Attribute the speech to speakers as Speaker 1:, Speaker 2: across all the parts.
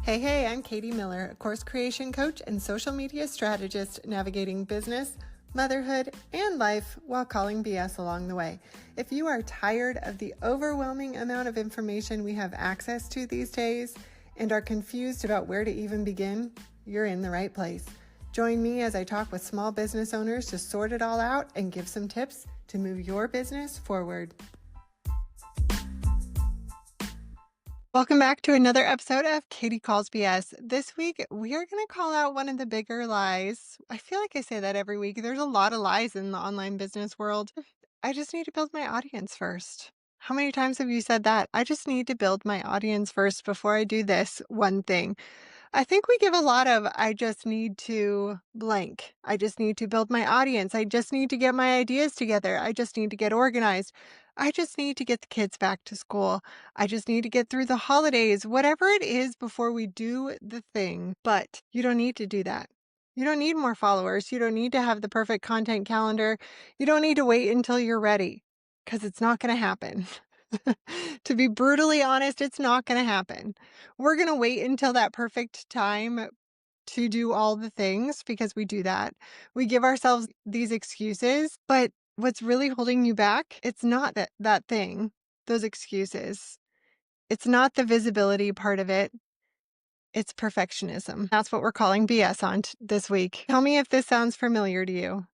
Speaker 1: Hey, I'm Katie Miller, a course creation coach and social media strategist navigating business, motherhood, and life while calling BS along the way. If you are tired of the overwhelming amount of information we have access to these days and are confused about where to even begin, you're in the right place. Join me as I talk with small business owners to sort it all out and give some tips to move your business forward. Welcome back to another episode of Katy Calls BS. This week, we are going to call out one of the bigger lies. I feel like I say that every week. There's a lot of lies in the online business world. I just need to build my audience first. How many times have you said that? I just need to build my audience first before I do this one thing. I think we give a lot of, I just need to blank. I just need to build my audience. I just need to get my ideas together. I just need to get organized. I just need to get the kids back to school. I just need to get through the holidays, whatever it is before we do the thing. But you don't need to do that. You don't need more followers. You don't need to have the perfect content calendar. You don't need to wait until you're ready because it's not going to happen. To be brutally honest, it's not going to happen. We're going to wait until that perfect time to do all the things because we do that. We give ourselves these excuses, but what's really holding you back, it's not that thing, those excuses. It's not the visibility part of it. It's perfectionism. That's what we're calling BS on this week. Tell me if this sounds familiar to you.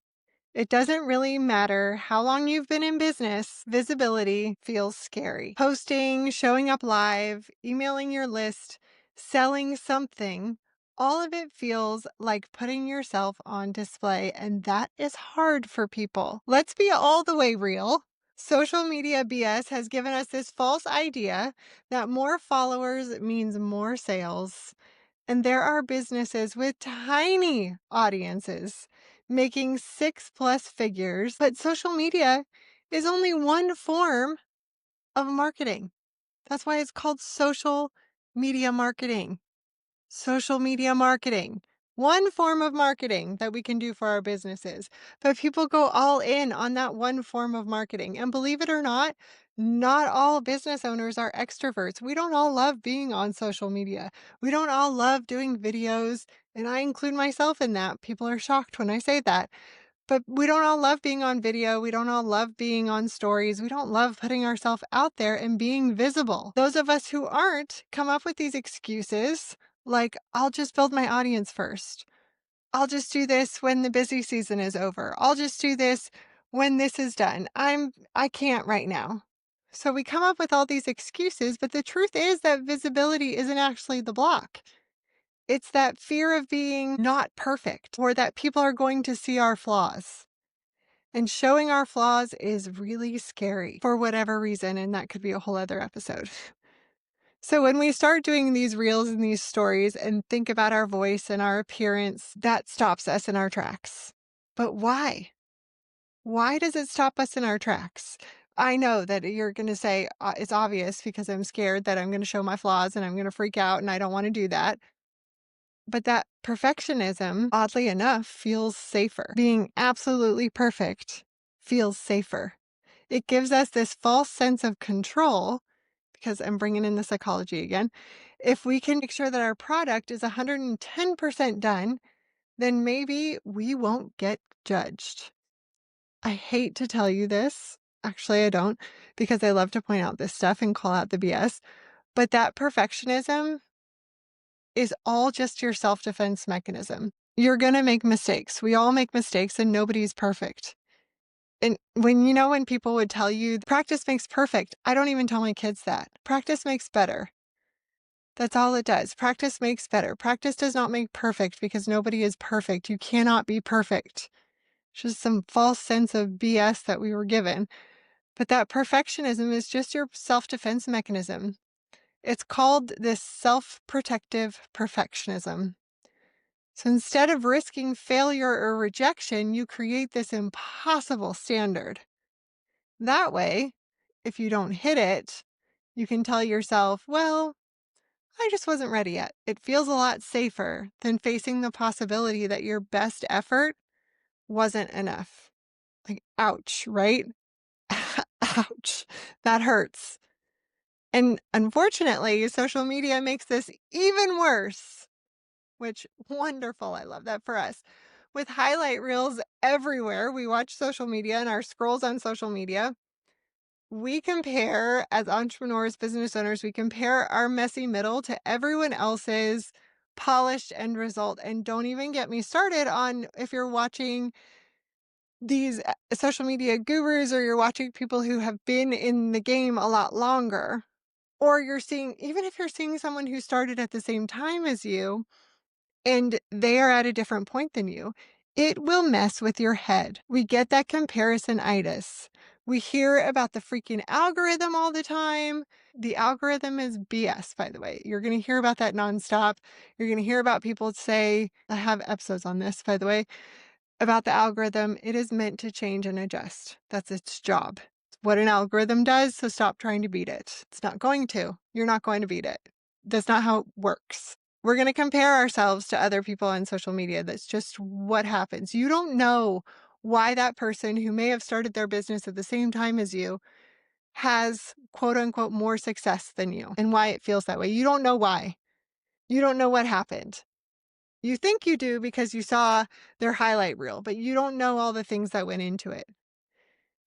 Speaker 1: It doesn't really matter how long you've been in business, visibility feels scary. Posting, showing up live, emailing your list, selling something, all of it feels like putting yourself on display, and that is hard for people. Let's be all the way real. Social media BS has given us this false idea that more followers means more sales. And there are businesses with tiny audiences making 6+ figures, but social media is only one form of marketing. That's why it's called social media marketing. Social media marketing. One form of marketing that we can do for our businesses. But people go all in on that one form of marketing. And believe it or not all business owners are extroverts. We don't all love being on social media. We don't all love doing videos. And I include myself in that. People are shocked when I say that. But we don't all love being on video. We don't all love being on stories. We don't love putting ourselves out there and being visible. Those of us who aren't come up with these excuses like, I'll just build my audience first. I'll just do this when the busy season is over. I'll just do this when this is done. I can't right now. So we come up with all these excuses, but the truth is that visibility isn't actually the block. It's that fear of being not perfect or that people are going to see our flaws. And showing our flaws is really scary for whatever reason, and that could be a whole other episode. So when we start doing these reels and these stories and think about our voice and our appearance, that stops us in our tracks. But why? Why does it stop us in our tracks? I know that you're going to say it's obvious because I'm scared that I'm going to show my flaws and I'm going to freak out and I don't want to do that. But that perfectionism, oddly enough, feels safer. Being absolutely perfect feels safer. It gives us this false sense of control, because I'm bringing in the psychology again. If we can make sure that our product is 110% done, then maybe we won't get judged. I hate to tell you this. Actually, I don't, because I love to point out this stuff and call out the BS. But that perfectionism is all just your self-defense mechanism. You're going to make mistakes. We all make mistakes and nobody's perfect. And when people would tell you practice makes perfect, I don't even tell my kids that. Practice makes better. That's all it does. Practice makes better. Practice does not make perfect because nobody is perfect. You cannot be perfect. It's just some false sense of BS that we were given. But that perfectionism is just your self-defense mechanism. It's called this self-protective perfectionism. So instead of risking failure or rejection, you create this impossible standard. That way, if you don't hit it, you can tell yourself, well, I just wasn't ready yet. It feels a lot safer than facing the possibility that your best effort wasn't enough. Like, ouch, right? Ouch. That hurts. And unfortunately, social media makes this even worse, which wonderful. I love that for us. With highlight reels everywhere, we watch social media and our scrolls on social media. We compare, as entrepreneurs, business owners, we compare our messy middle to everyone else's polished end result. And don't even get me started on if you're watching these social media gurus or you're watching people who have been in the game a lot longer, or you're seeing, even if you're seeing someone who started at the same time as you and they are at a different point than you, it will mess with your head. We get that comparisonitis. We hear about the freaking algorithm all the time. The algorithm is BS, by the way. You're going to hear about that nonstop. You're going to hear about people say, I have episodes on this, by the way, about the algorithm. It is meant to change and adjust. That's its job. It's what an algorithm does, so stop trying to beat it. It's not going to. You're not going to beat it. That's not how it works. We're going to compare ourselves to other people on social media. That's just what happens. You don't know why that person who may have started their business at the same time as you has quote unquote more success than you and why it feels that way. You don't know why. You don't know what happened. You think you do because you saw their highlight reel, but you don't know all the things that went into it.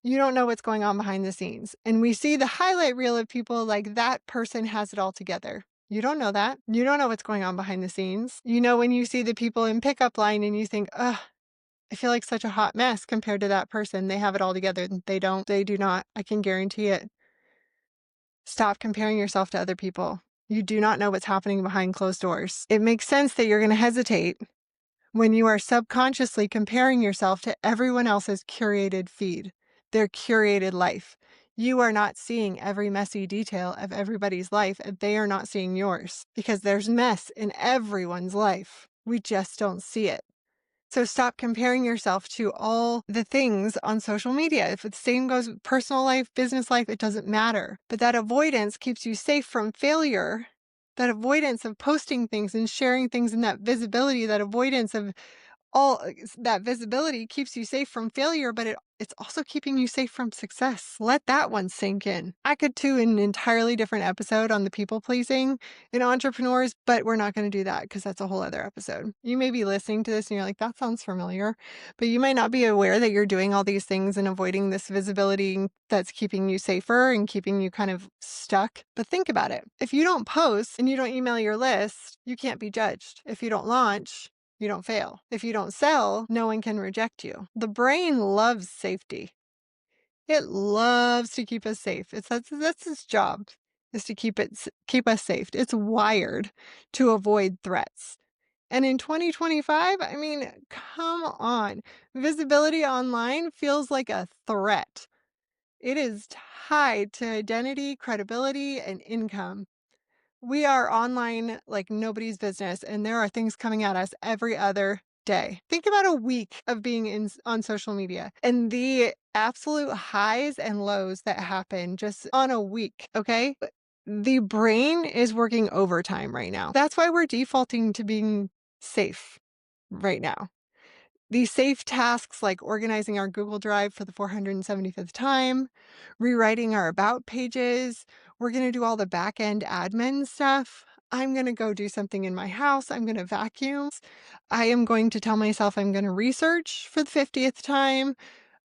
Speaker 1: You don't know what's going on behind the scenes. And we see the highlight reel of people like that person has it all together. You don't know that. You don't know what's going on behind the scenes. You know, when you see the people in pickup line and you think, ugh, I feel like such a hot mess compared to that person. They have it all together. They don't. They do not. I can guarantee it. Stop comparing yourself to other people. You do not know what's happening behind closed doors. It makes sense that you're going to hesitate when you are subconsciously comparing yourself to everyone else's curated feed, their curated life. You are not seeing every messy detail of everybody's life, and they are not seeing yours because there's mess in everyone's life. We just don't see it. So stop comparing yourself to all the things on social media. If the same goes with personal life, business life, it doesn't matter. But that avoidance keeps you safe from failure. That avoidance of posting things and sharing things and that visibility, that avoidance of all that visibility keeps you safe from failure, but it's also keeping you safe from success. Let that one sink in. I could do an entirely different episode on the people pleasing in entrepreneurs, but we're not going to do that because that's a whole other episode. You may be listening to this and you're like, that sounds familiar, but you might not be aware that you're doing all these things and avoiding this visibility that's keeping you safer and keeping you kind of stuck. But think about it. If you don't post and you don't email your list, you can't be judged. If you don't launch, you don't fail. If you don't sell, no one can reject you. The brain loves safety. It loves to keep us safe. That's its job, is to keep us safe. It's wired to avoid threats. And in 2025, I mean, come on. Visibility online feels like a threat. It is tied to identity, credibility, and income. We are online like nobody's business, and there are things coming at us every other day. Think about a week of being on social media and the absolute highs and lows that happen just on a week, okay? The brain is working overtime right now. That's why we're defaulting to being safe right now. These safe tasks like organizing our Google Drive for the 475th time, rewriting our about pages, we're going to do all the back end admin stuff. I'm going to go do something in my house. I'm going to vacuum. I am going to tell myself I'm going to research for the 50th time.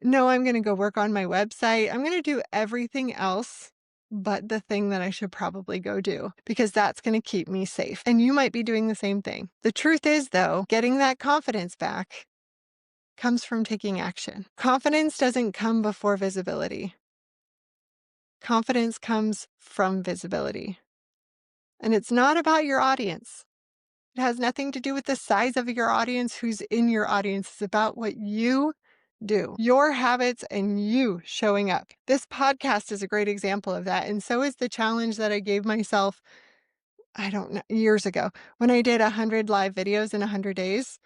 Speaker 1: No, I'm going to go work on my website. I'm going to do everything else but the thing that I should probably go do because that's going to keep me safe. And you might be doing the same thing. The truth is, though, getting that confidence back comes from taking action. Confidence doesn't come before visibility. Confidence comes from visibility. And it's not about your audience. It has nothing to do with the size of your audience, who's in your audience. It's about what you do, your habits, and you showing up. This podcast is a great example of that. And so is the challenge that I gave myself, I don't know, years ago when I did 100 live videos in 100 days.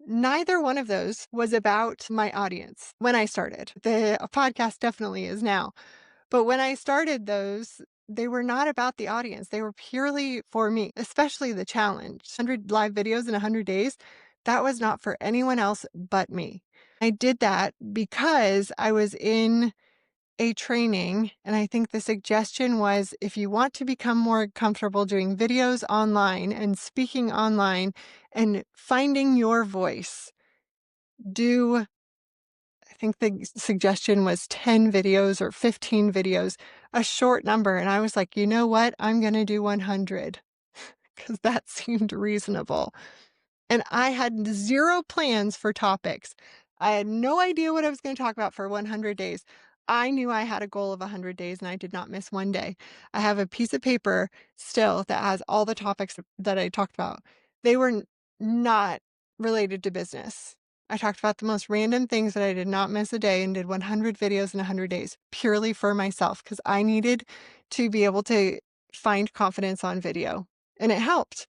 Speaker 1: Neither one of those was about my audience when I started. The podcast definitely is now. But when I started those, they were not about the audience. They were purely for me, especially the challenge. 100 live videos in 100 days. That was not for anyone else but me. I did that because I was in a training, and I think the suggestion was if you want to become more comfortable doing videos online and speaking online and finding your voice, do I think the suggestion was 10 videos or 15 videos, a short number. And I was like, you know what? I'm going to do 100 because that seemed reasonable. And I had zero plans for topics. I had no idea what I was going to talk about for 100 days. I knew I had a goal of 100 days and I did not miss one day. I have a piece of paper still that has all the topics that I talked about. They were not related to business. I talked about the most random things that I did not miss a day and did 100 videos in 100 days purely for myself because I needed to be able to find confidence on video. And it helped.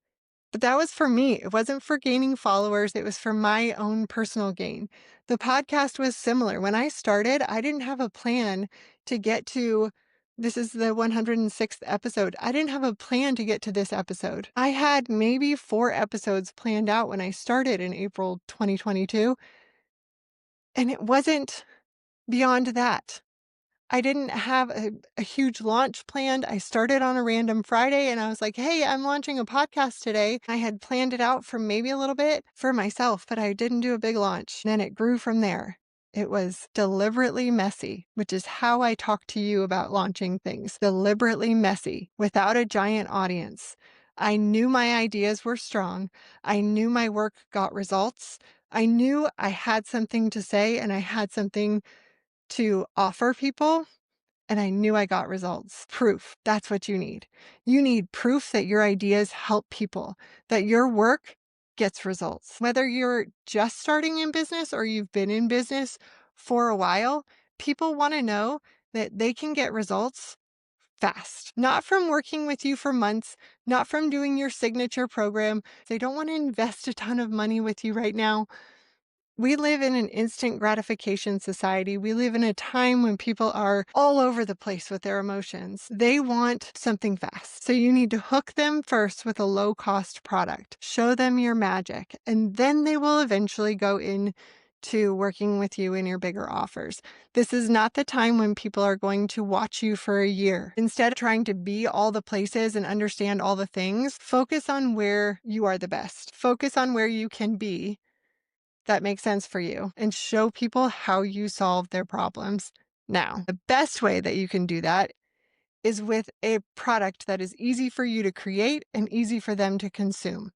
Speaker 1: But that was for me. It wasn't for gaining followers. It was for my own personal gain. The podcast was similar. When I started, I didn't have a plan to get to this is the 106th episode. I didn't have a plan to get to this episode. I had maybe 4 episodes planned out when I started in April 2022, and it wasn't beyond that. I didn't have a huge launch planned. I started on a random Friday and I was like, hey, I'm launching a podcast today. I had planned it out for maybe a little bit for myself, but I didn't do a big launch. And then it grew from there. It was deliberately messy, which is how I talk to you about launching things. Deliberately messy, without a giant audience. I knew my ideas were strong. I knew my work got results. I knew I had something to say and I had something to offer people, and I knew I got results. Proof. That's what you need. You need proof that your ideas help people, that your work gets results. Whether you're just starting in business or you've been in business for a while, people want to know that they can get results fast, not from working with you for months, not from doing your signature program. They don't want to invest a ton of money with you right now. We live in an instant gratification society. We live in a time when people are all over the place with their emotions. They want something fast. So you need to hook them first with a low cost product, show them your magic, and then they will eventually go into working with you in your bigger offers. This is not the time when people are going to watch you for a year. Instead of trying to be all the places and understand all the things, focus on where you are the best. Focus on where you can be that makes sense for you and show people how you solve their problems. Now, the best way that you can do that is with a product that is easy for you to create and easy for them to consume.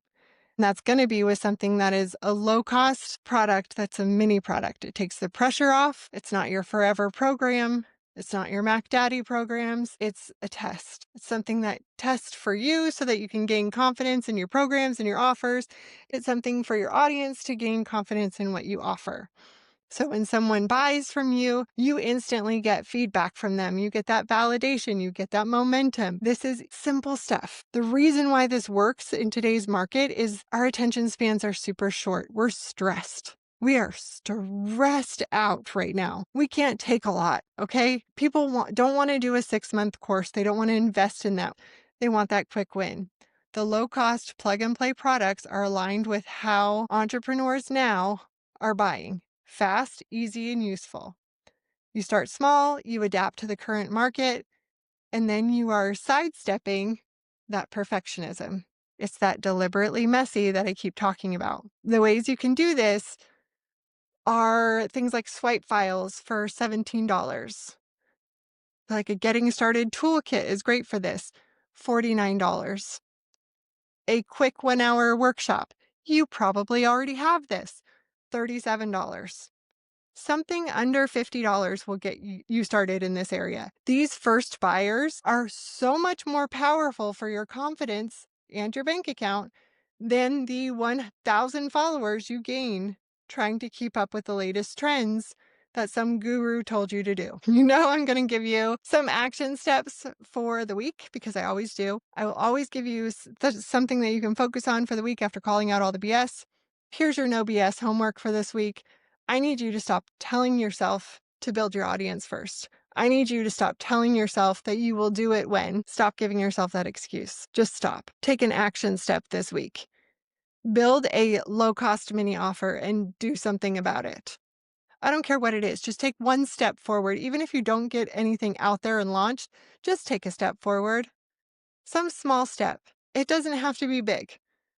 Speaker 1: And that's going to be with something that is a low cost product that's a mini product. It takes the pressure off. It's not your forever program. It's not your Mac Daddy programs. It's a test. It's something that tests for you so that you can gain confidence in your programs and your offers. It's something for your audience to gain confidence in what you offer. So when someone buys from you, you instantly get feedback from them. You get that validation. You get that momentum. This is simple stuff. The reason why this works in today's market is our attention spans are super short. We're stressed. We are stressed out right now. We can't take a lot, okay? People don't want to do a 6-month course. They don't want to invest in that. They want that quick win. The low-cost plug-and-play products are aligned with how entrepreneurs now are buying. Fast, easy, and useful. You start small, you adapt to the current market, and then you are sidestepping that perfectionism. It's that deliberately messy that I keep talking about. The ways you can do this are things like swipe files for $17. Like a getting started toolkit is great for this, $49. A quick 1-hour workshop. You probably already have this, $37. Something under $50 will get you started in this area. These first buyers are so much more powerful for your confidence and your bank account than the 1,000 followers you gain trying to keep up with the latest trends that some guru told you to do. You know, I'm going to give you some action steps for the week because I always do. I will always give you something that you can focus on for the week after calling out all the BS. Here's your no BS homework for this week. I need you to stop telling yourself to build your audience first. I need you to stop telling yourself that you will do it when. Stop giving yourself that excuse. Just stop. Take an action step this week. Build a low-cost mini offer and do something about it. I don't care what it is. Just take one step forward. Even if you don't get anything out there and launched, just take a step forward. Some small step. It doesn't have to be big.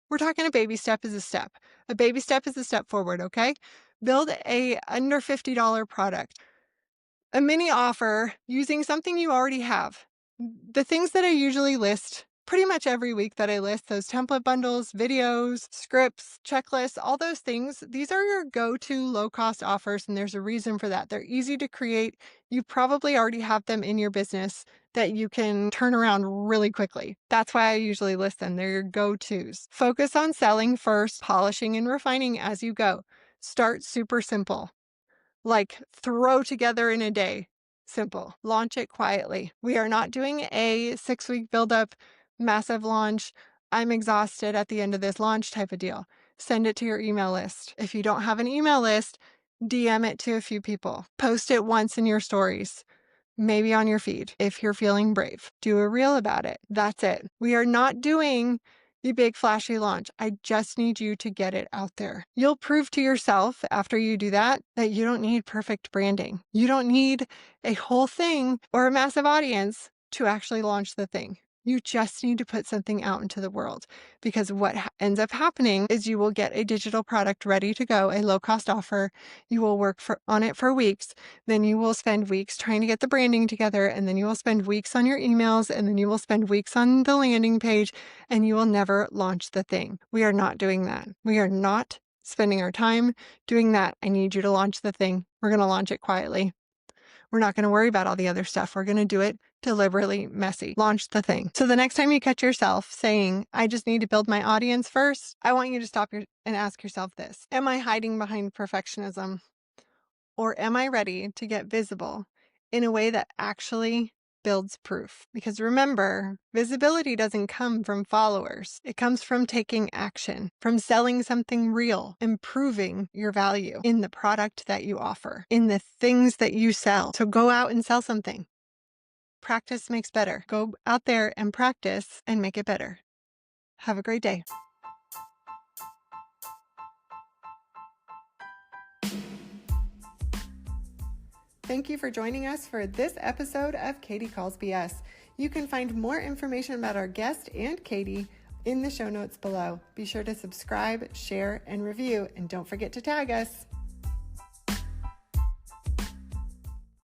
Speaker 1: We're talking a baby step is a step. A baby step is a step forward, okay? Build a under $50 product. A mini offer using something you already have. The things that I usually list pretty much every week that I list, those template bundles, videos, scripts, checklists, all those things, these are your go-to low-cost offers, and there's a reason for that. They're easy to create. You probably already have them in your business that you can turn around really quickly. That's why I usually list them. They're your go-tos. Focus on selling first, polishing and refining as you go. Start super simple. Like throw together in a day. Simple. Launch it quietly. We are not doing a 6-week buildup, massive launch. I'm exhausted at the end of this launch type of deal. Send it to your email list. If you don't have an email list, DM it to a few people. Post it once in your stories. Maybe on your feed if you're feeling brave. Do a reel about it. That's it. We are not doing the big flashy launch. I just need you to get it out there. You'll prove to yourself after you do that you don't need perfect branding. You don't need a whole thing or a massive audience to actually launch the thing. You just need to put something out into the world, because what ends up happening is you will get a digital product ready to go, a low-cost offer. You will work on it for weeks. Then you will spend weeks trying to get the branding together, and then you will spend weeks on your emails, and then you will spend weeks on the landing page, and you will never launch the thing. We are not doing that. We are not spending our time doing that. I need you to launch the thing. We're going to launch it quietly. We're not going to worry about all the other stuff. We're going to do it deliberately messy. Launch the thing. So the next time you catch yourself saying, I just need to build my audience first, I want you to stop and ask yourself this. Am I hiding behind perfectionism? Or am I ready to get visible in a way that actually builds proof? Because remember, visibility doesn't come from followers. It comes from taking action, from selling something real, improving your value in the product that you offer, in the things that you sell. So go out and sell something. Practice makes better. Go out there and practice and make it better. Have a great day. Thank you for joining us for this episode of Katy Calls BS. You can find more information about our guest and Katy in the show notes below. Be sure to subscribe, share, and review, and don't forget to tag us.